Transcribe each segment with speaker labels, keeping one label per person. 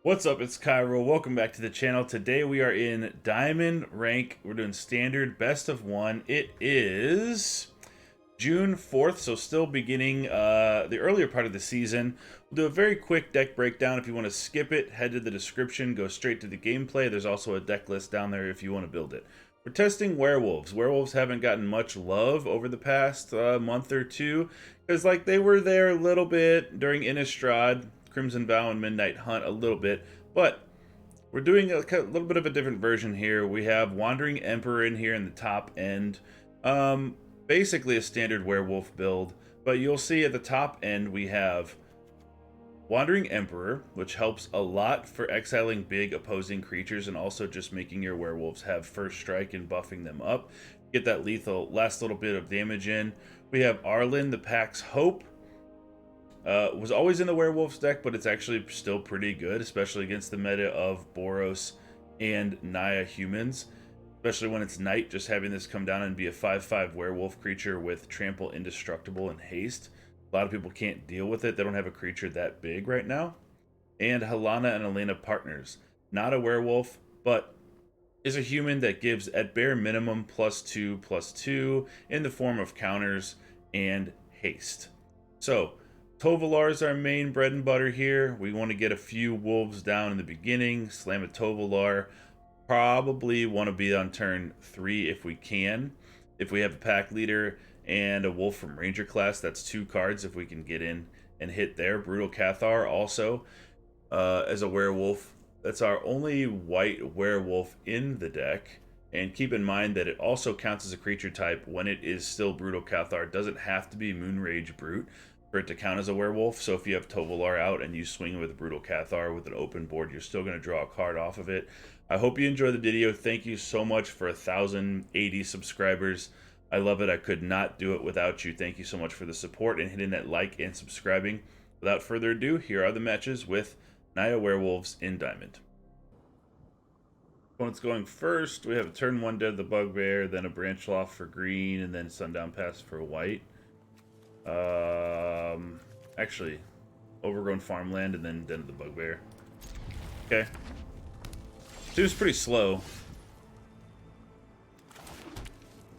Speaker 1: What's up, it's Cairo. Welcome back to the channel. Today we are in Diamond rank. We're doing standard best of one. It is June 4th, so still beginning the earlier part of the season. We'll do a very quick deck breakdown. If you want to skip it, head to the description, go straight to the gameplay. There's also a deck list down there if you want to build it. We're testing Werewolves. Werewolves haven't gotten much love over the past month or two, because like they were there a little bit during Innistrad, Crimson Vow, and Midnight Hunt a little bit, but we're doing a little bit of a different version here. We have Wandering Emperor in here in the top end. Basically a standard werewolf build, but you'll see at the top end we have Wandering Emperor, which helps a lot for exiling big opposing creatures and also just making your werewolves have first strike and buffing them up. Get that lethal last little bit of damage in. We have Arlinn, the pack's hope. Was always in the werewolves deck, but it's actually still pretty good, especially against the meta of Boros and NAYA humans. Especially when it's night, just having this come down and be a 5/5 werewolf creature with trample, indestructible, and haste. A lot of people can't deal with it. They don't have a creature that big right now. And Halana and Alena partners. Not a werewolf, but is a human that gives at bare minimum +2/+2 in the form of counters and haste. So Tovolar is our main bread and butter here. We want to get a few wolves down in the beginning, slam a Tovolar. Probably want to be on turn 3 if we can. If we have a pack leader and a wolf from Ranger class, that's 2 cards if we can get in and hit there. Brutal Cathar also as a werewolf. That's our only white werewolf in the deck. And keep in mind that it also counts as a creature type when it is still Brutal Cathar. It doesn't have to be Moonrage Brute for it to count as a werewolf. So if you have Tovolar out and you swing with Brutal Cathar with an open board, you're still going to draw a card off of it. I hope you enjoyed the video. Thank you so much for 1,080 subscribers. I love it. I could not do it without you. Thank you so much for the support and hitting that like and subscribing. Without further ado, here are the matches with NAYA Werewolves in Diamond. Opponent's going first. We have a turn 1 Dead the Bugbear, then a Branchloft for green, and then Sundown Pass for white. Actually, Overgrown Farmland and then Den of the Bugbear. Okay. Seems pretty slow.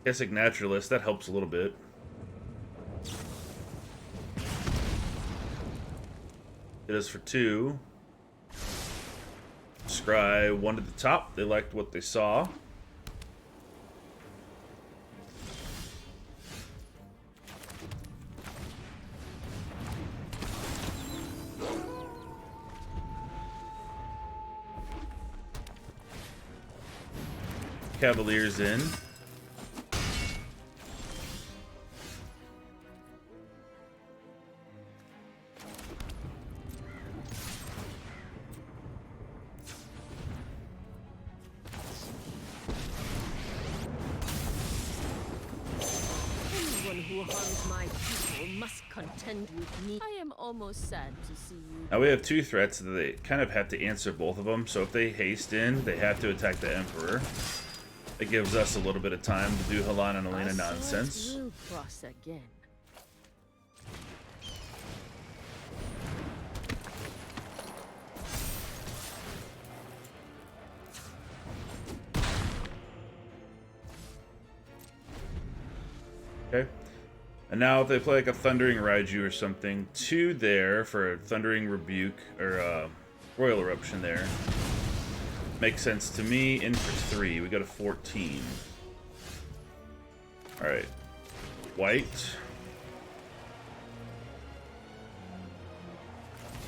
Speaker 1: Kessig Naturalist, that helps a little bit. It is for 2. Scry 1 to the top. They liked what they saw. Cavaliers in.
Speaker 2: Anyone who harms my people must contend with me. I am almost sad to see you.
Speaker 1: Now we have 2 threats that they kind of have to answer both of them. So if they haste in, they have to attack the Emperor. It gives us a little bit of time to do Halana and Alena nonsense.
Speaker 2: We'll cross again.
Speaker 1: Okay. And now if they play like a Thundering Raiju or something, 2 there for a Thundering Rebuke, or Royal Eruption there. Makes sense to me. In for 3. We got a 14. Alright. White.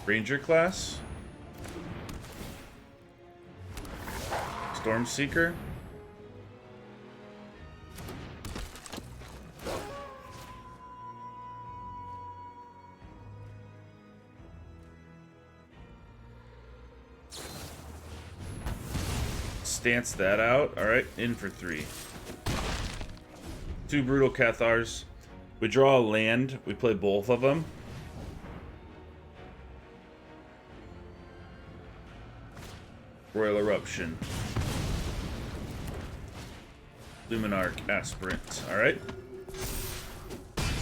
Speaker 1: Ranger class. Stormseeker. Stance that out. Alright, in for 3. 2 Brutal Cathars. We draw a land. We play both of them. Royal Eruption. Luminarch Aspirant. Alright.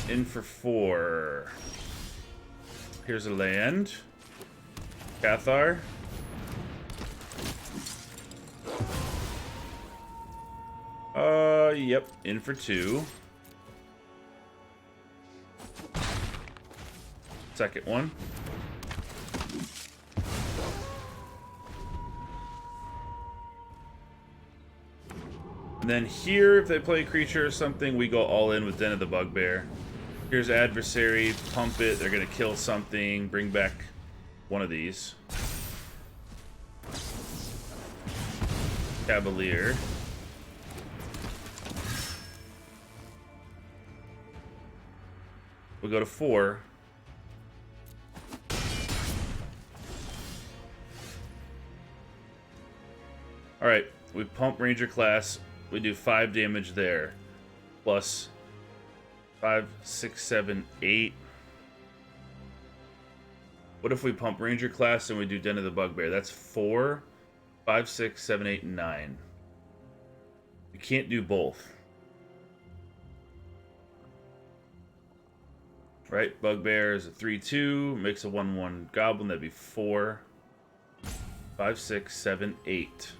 Speaker 1: In for 4. Here's a land. Cathar. Yep, in for 2. Second one. And then here, if they play a creature or something, we go all in with Den of the Bugbear. Here's Adversary, pump it, they're gonna kill something, bring back one of these. Cavalier. We go to 4. Alright, we pump Ranger class. We do 5 damage there. Plus 5, 6, 7, 8. What if we pump Ranger class and we do Den of the Bugbear? That's 4, 5, 6, 7, 8, and 9. We can't do both. Right, Bugbear is a 3/2, makes a 1/1 goblin, that'd be 4, 5, 6, 7, 8.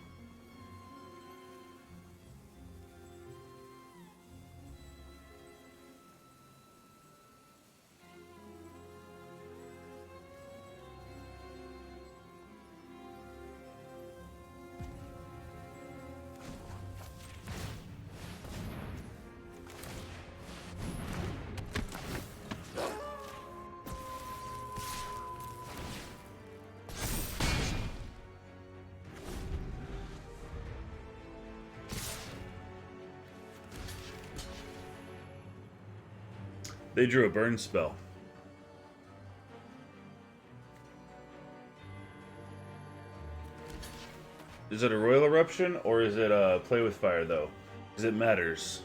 Speaker 1: They drew a burn spell. Is it a Royal Eruption or is it a Play with Fire though? Because it matters.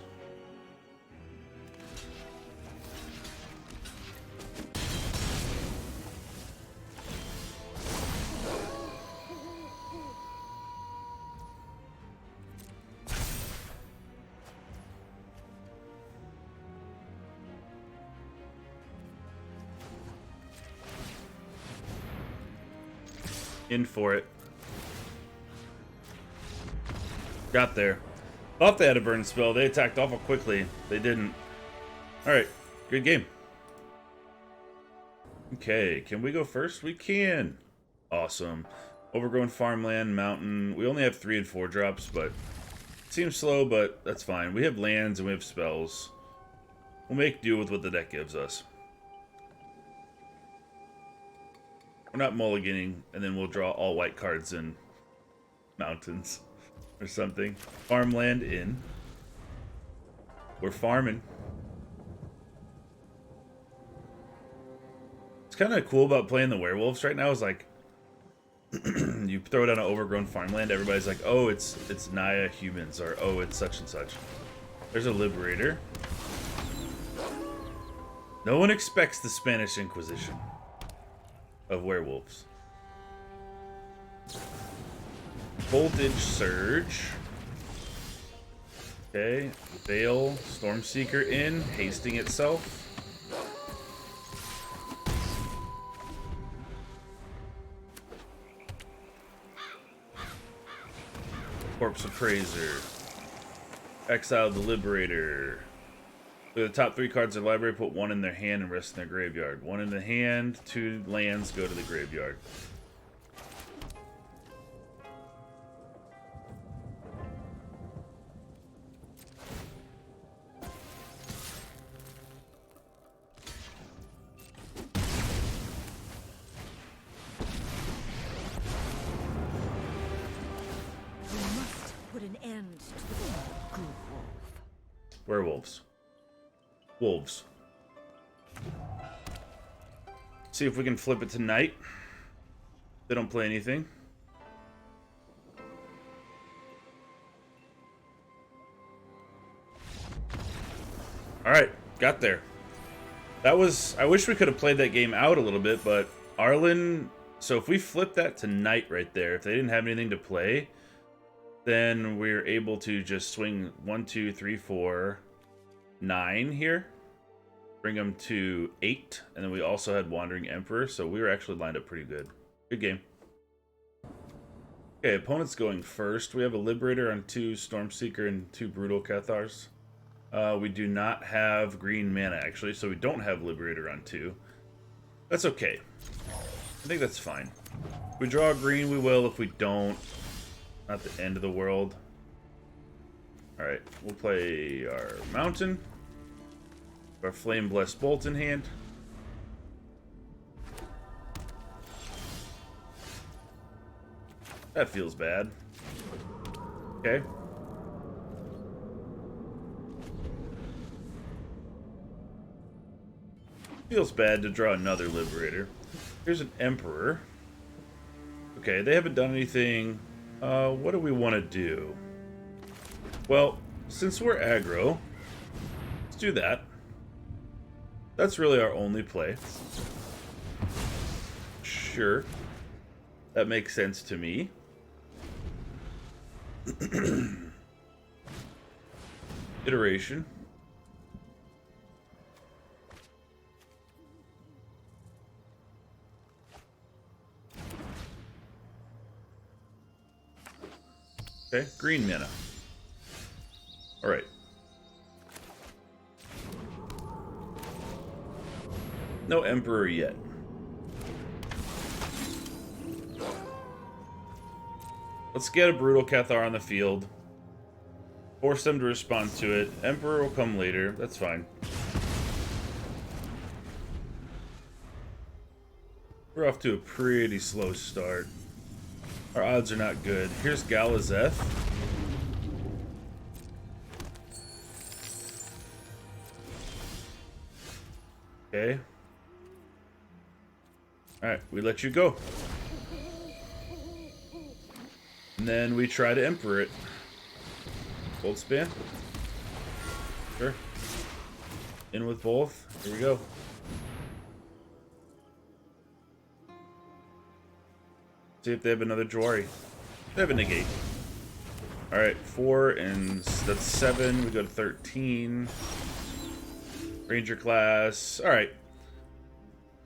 Speaker 1: In for it. Got there. Thought they had a burn spell. They attacked awful quickly. They didn't. Alright. Good game. Okay. Can we go first? We can. Awesome. Overgrown Farmland, Mountain. We only have 3 and 4 drops, but it seems slow, but that's fine. We have lands and we have spells. We'll make do with what the deck gives us. We're not mulliganing, and then we'll draw all white cards in mountains or something. Farmland in. We're farming. It's kind of cool about playing the werewolves right now is like, you throw down an overgrown farmland, everybody's like, oh, it's NAYA humans, or oh, it's such and such. There's a liberator. No one expects the Spanish Inquisition of werewolves. Voltage Surge. Okay. Veil, Stormseeker in, hasting itself. Corpse Appraiser. Exile the Liberator. The top 3 cards of the library, put 1 in their hand and rest in their graveyard. 1 in the hand, 2 lands go to the graveyard.
Speaker 2: You must put an end to the good wolf.
Speaker 1: Werewolves. Wolves. See if we can flip it to night. They don't play anything. Alright, got there. That was... I wish we could have played that game out a little bit, but Arlinn... So if we flip that to night right there, if they didn't have anything to play, then we're able to just swing 1, 2, 3, 4... 9 here, bring them to 8, and then we also had Wandering Emperor, so we were actually lined up pretty good. Good game. Okay, opponent's going first. We have a Liberator on 2 Stormseeker and 2 Brutal Cathars. We do not have green mana, actually, so we don't have Liberator on 2. That's okay. I think that's fine. If we draw green, we will. If we don't, not the end of the world. Alright, we'll play our Mountain. Our Flame Blessed Bolt in hand. That feels bad. Okay. Feels bad to draw another Liberator. Here's an Emperor. Okay, they haven't done anything. What do we want to do? Well, since we're aggro, let's do that. That's really our only play. Sure. That makes sense to me. Iteration. Okay, green mana. Alright. No Emperor yet. Let's get a Brutal Cathar on the field. Force them to respond to it. Emperor will come later. That's fine. We're off to a pretty slow start. Our odds are not good. Here's Galazeth. Okay. Alright, we let you go. And then we try to Emperor it. Bolt span. Sure. In with both. Here we go. See if they have another Jawari. They have a negate. Alright, 4 and that's 7. We go to 13. Ranger class. Alright.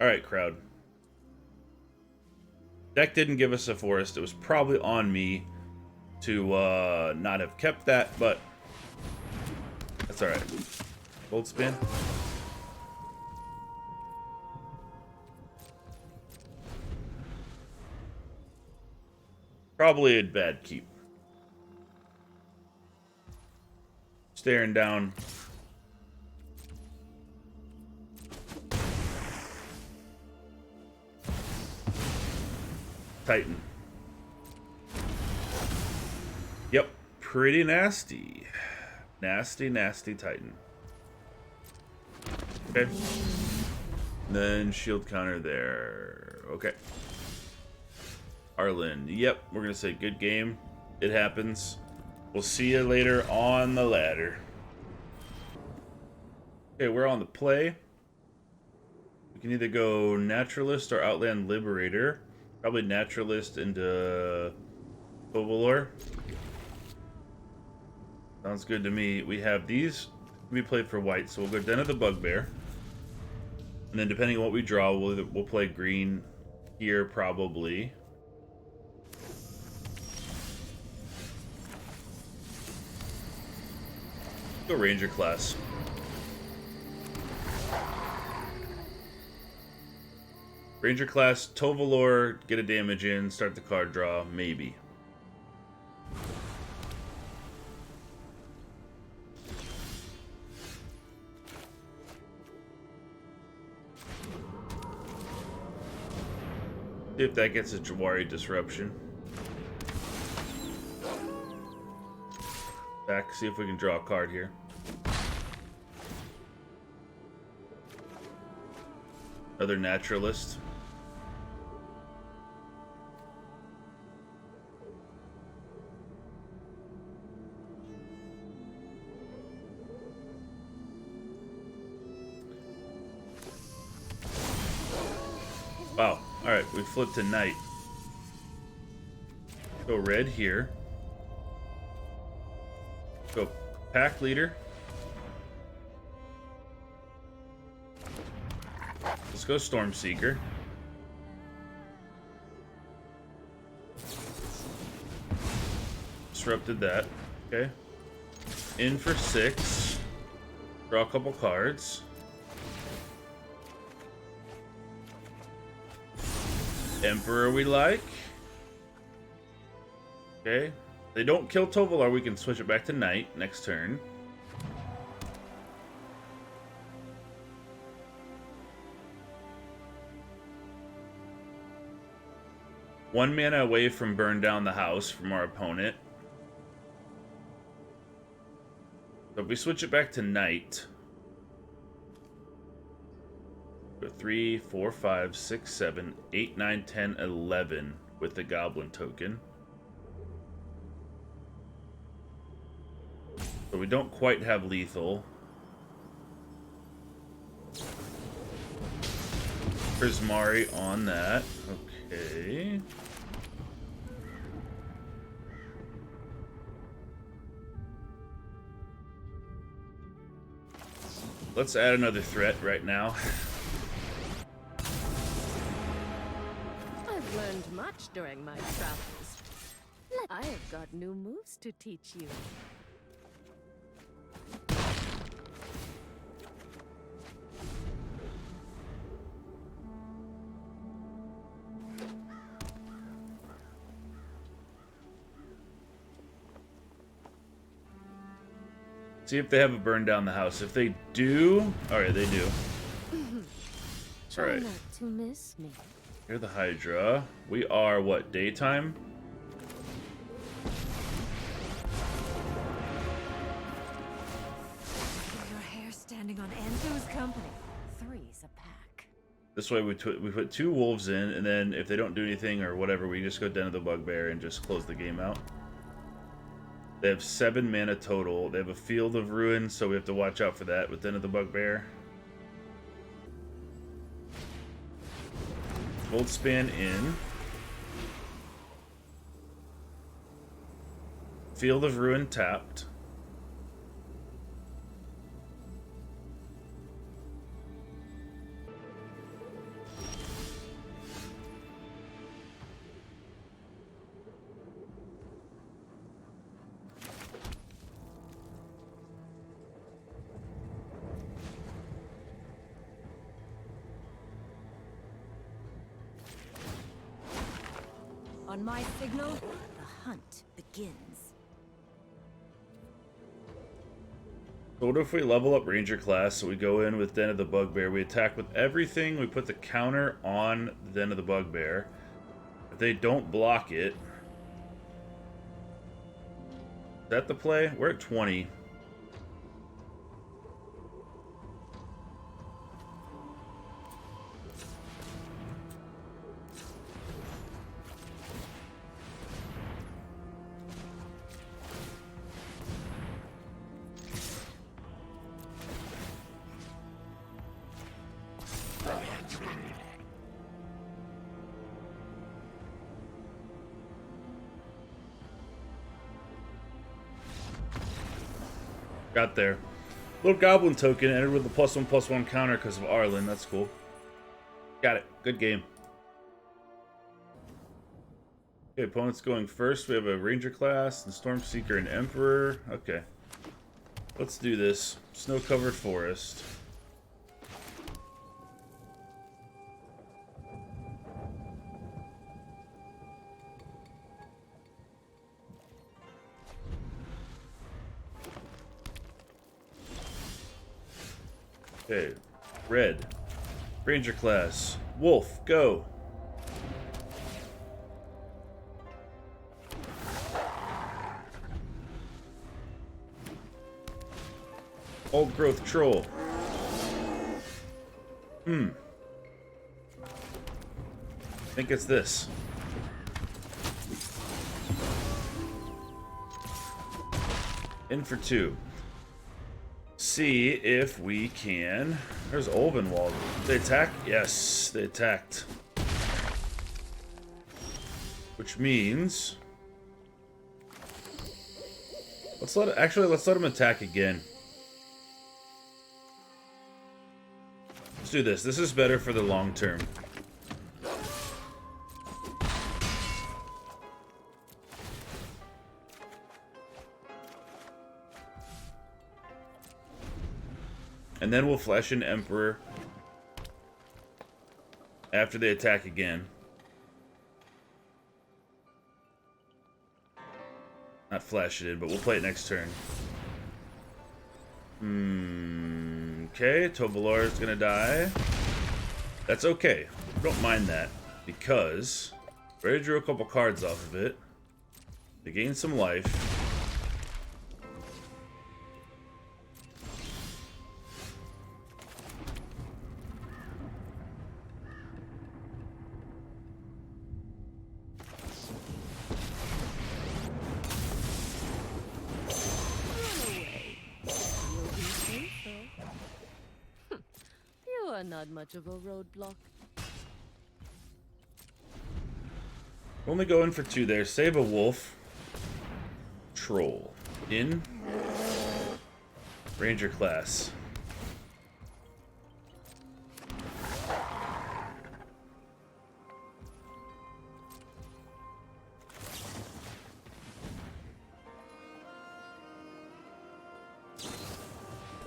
Speaker 1: Alright, crowd. Deck didn't give us a forest. It was probably on me to not have kept that, but that's alright. Bolt spin. Probably a bad keep. Staring down. Titan. Yep, pretty nasty. Nasty, nasty Titan. Okay. Then shield counter there. Okay. Arlinn. Yep, we're going to say good game. It happens. We'll see you later on the ladder. Okay, we're on the play. We can either go Naturalist or Outland Liberator. Probably Naturalist into Tovolar. Sounds good to me. We have these to be played for white, so we'll go Den of the Bugbear. And then depending on what we draw, we'll play green here probably. Go Ranger class. Ranger class, Tovolar, get a damage in, start the card draw, maybe. See if that gets a Jawari disruption. Back, see if we can draw a card here. Another Naturalist. Wow. Alright, we flipped to Knight. Go red here. Go Packleader. Let's go Stormseeker. disrupted that. Okay. In for 6. Draw a couple cards. Emperor we like. Okay. If they don't kill Tovolar, we can switch it back to Knight next turn. One mana away from burn down the house from our opponent. So if we switch it back to Knight. 3, 4, 5, 6, 7, 8, 9, 10, 11 with the Goblin token. So we don't quite have lethal. Prismari on that. Okay. Let's add another threat right now.
Speaker 2: I've learned much during my travels. I have got new moves to teach you.
Speaker 1: See if they have a burn down the house. If they do, alright, they do.
Speaker 2: Try not to miss me.
Speaker 1: Here's the Hydra. We are what, daytime?
Speaker 3: Your hair standing on end. Who's company? Three's a pack.
Speaker 1: This way we put 2 wolves in, and then if they don't do anything or whatever, we just go Den of the Bugbear and just close the game out. They have 7 mana total. They have a Field of Ruin, so we have to watch out for that with Den of the Bugbear. Goldspan in. Field of Ruin tapped.
Speaker 3: On my signal, the hunt begins.
Speaker 1: So what if we level up Ranger class? So we go in with Den of the Bugbear. We attack with everything. We put the counter on the Den of the Bugbear. If they don't block it... Is that the play? We're at 20. Got there. Little Goblin token entered with a +1/+1 counter because of Arlinn. That's cool. Got it. Good game. Okay, opponent's going first. We have a Ranger class, and Stormseeker, and Emperor. Okay. Let's do this. Snow-covered forest. Okay, red, Ranger class, Wolf, go. Old growth troll. I think it's this. In for 2. See if we can. There's Ulvenwald. They attack? Yes, they attacked. Which means let's let them attack again. Let's do this. This is better for the long term. And then we'll flash in Emperor after they attack again. Not flash it in, but we'll play it next turn. Okay, Tovolar is gonna die. That's okay. Don't mind that, because we already drew a couple cards off of it. They gain some life.
Speaker 2: You are not much of a roadblock.
Speaker 1: Only go in for 2 there. Save a wolf. Troll. In. Ranger class.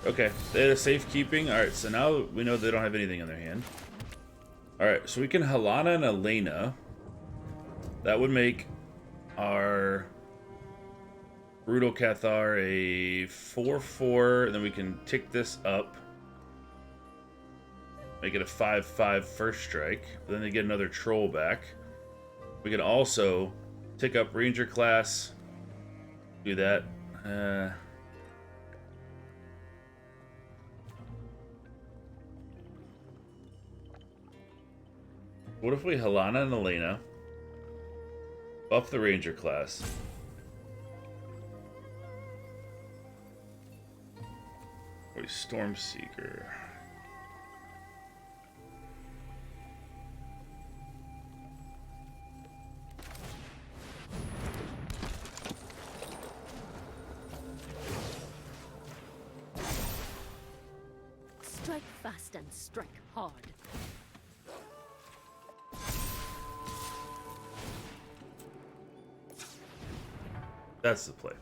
Speaker 1: Okay, they had a safekeeping. Alright, so now we know they don't have anything in their hand. Alright, so we can Halana and Alena. That would make our Brutal Cathar a 4/4, and then we can tick this up. Make it a 5/5 first strike. Then they get another troll back. We can also tick up Ranger class. Do that. What if we Halana and Alena? Buff the Ranger class. Or Stormseeker.
Speaker 2: Strike fast and strike hard.
Speaker 1: That's the play.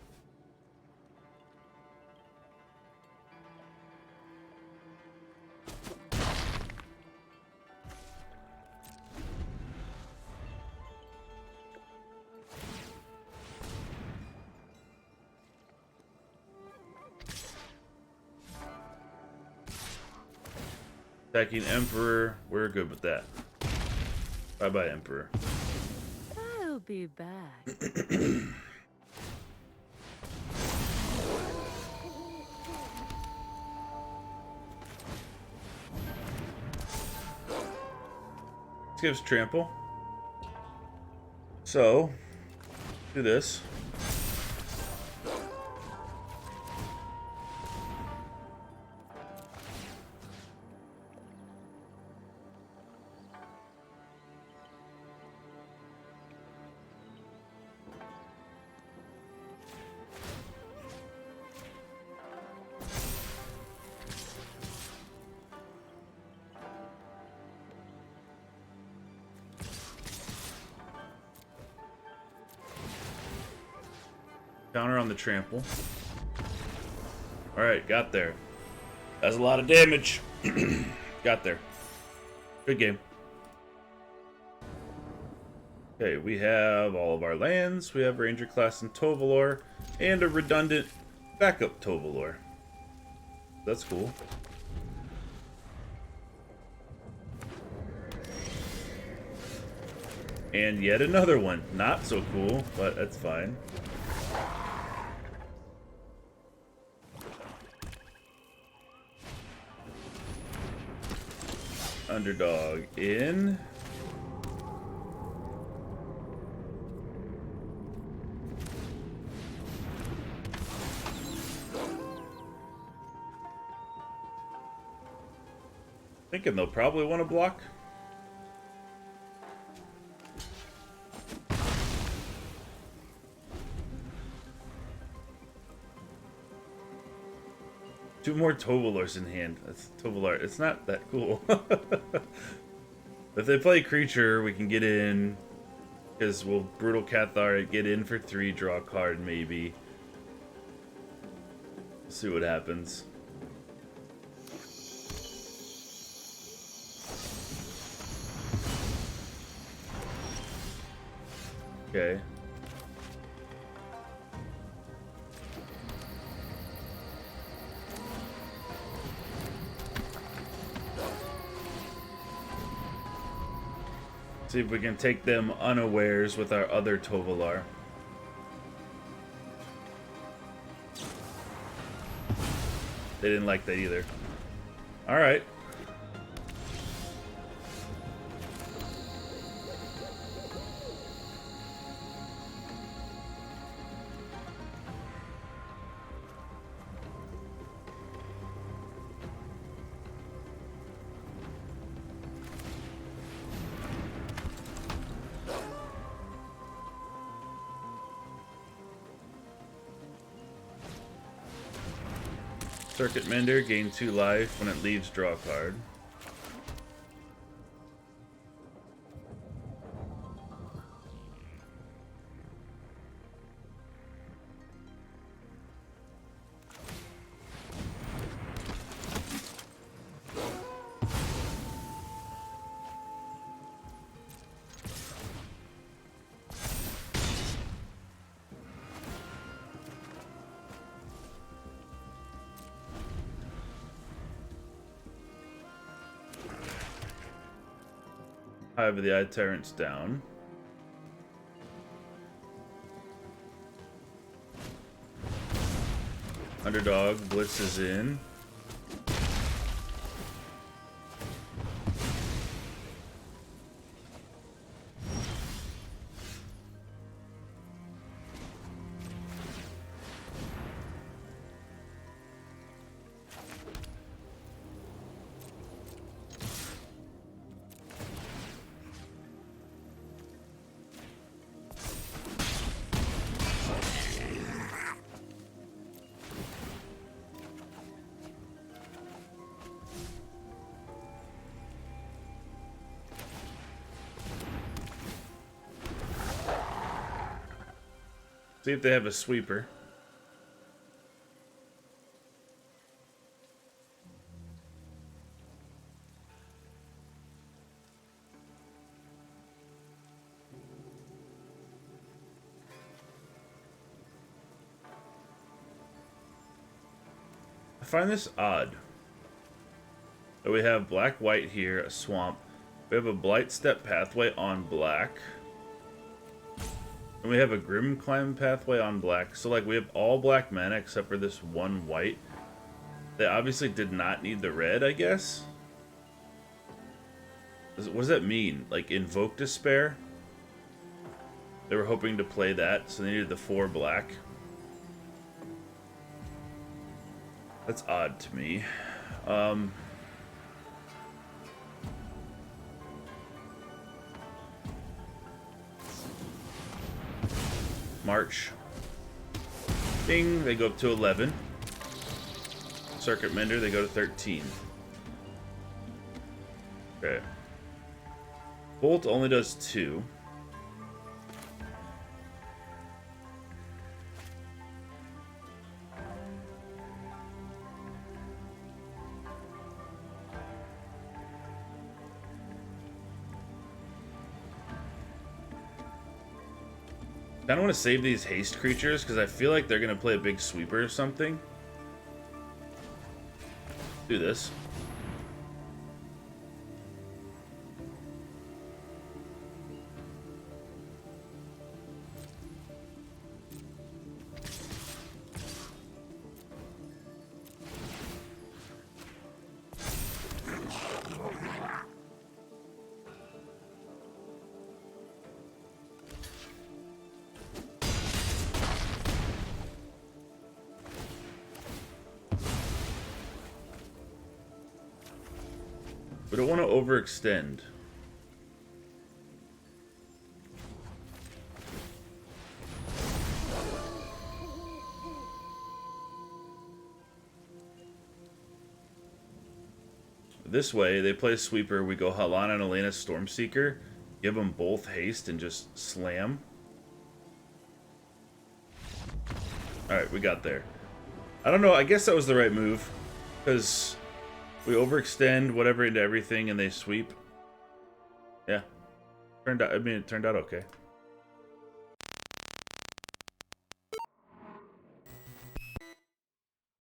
Speaker 1: Attacking Emperor, we're good with that. Bye-bye, Emperor.
Speaker 2: I'll be back.
Speaker 1: This gives trample. So, do this. Counter on the trample. Alright, got there. That's a lot of damage. Got there. Good game. Okay, we have all of our lands. We have Ranger class and Tovolar, and a redundant backup Tovolar. That's cool. And yet another one. Not so cool, but that's fine. Underdog in. Thinking they'll probably want to block. Two more Tovolars in hand. That's Tovolar. It's not that cool. If they play creature, we can get in. Because we'll Brutal Cathar, get in for 3, draw a card maybe. See what happens. Okay. See if we can take them unawares with our other Tovolar. They didn't like that either. Alright. Circuit Mender, gain 2 life. When it leaves, draw a card. Hive of the Eye Tyrant's down. Underdog blitzes in. See if they have a sweeper. I find this odd that we have black-white here, a swamp. We have a Blightstep Pathway on black. And we have a Grim Climb Pathway on black. So, like, we have all black mana except for this one white. They obviously did not need the red, I guess? What does that mean? Like, Invoke Despair? They were hoping to play that, so they needed the 4 black. That's odd to me. March. Bing, they go up to 11. Circuit Mender, they go to 13. Okay. Bolt only does 2. I don't want to save these haste creatures because I feel like they're going to play a big sweeper or something. Do this. We don't want to overextend. This way, they play Sweeper, we go Halana and Alena Stormseeker, give them both haste and just slam. Alright, we got there. I don't know, I guess that was the right move, because we overextend whatever into everything and they sweep. Yeah. It turned out okay.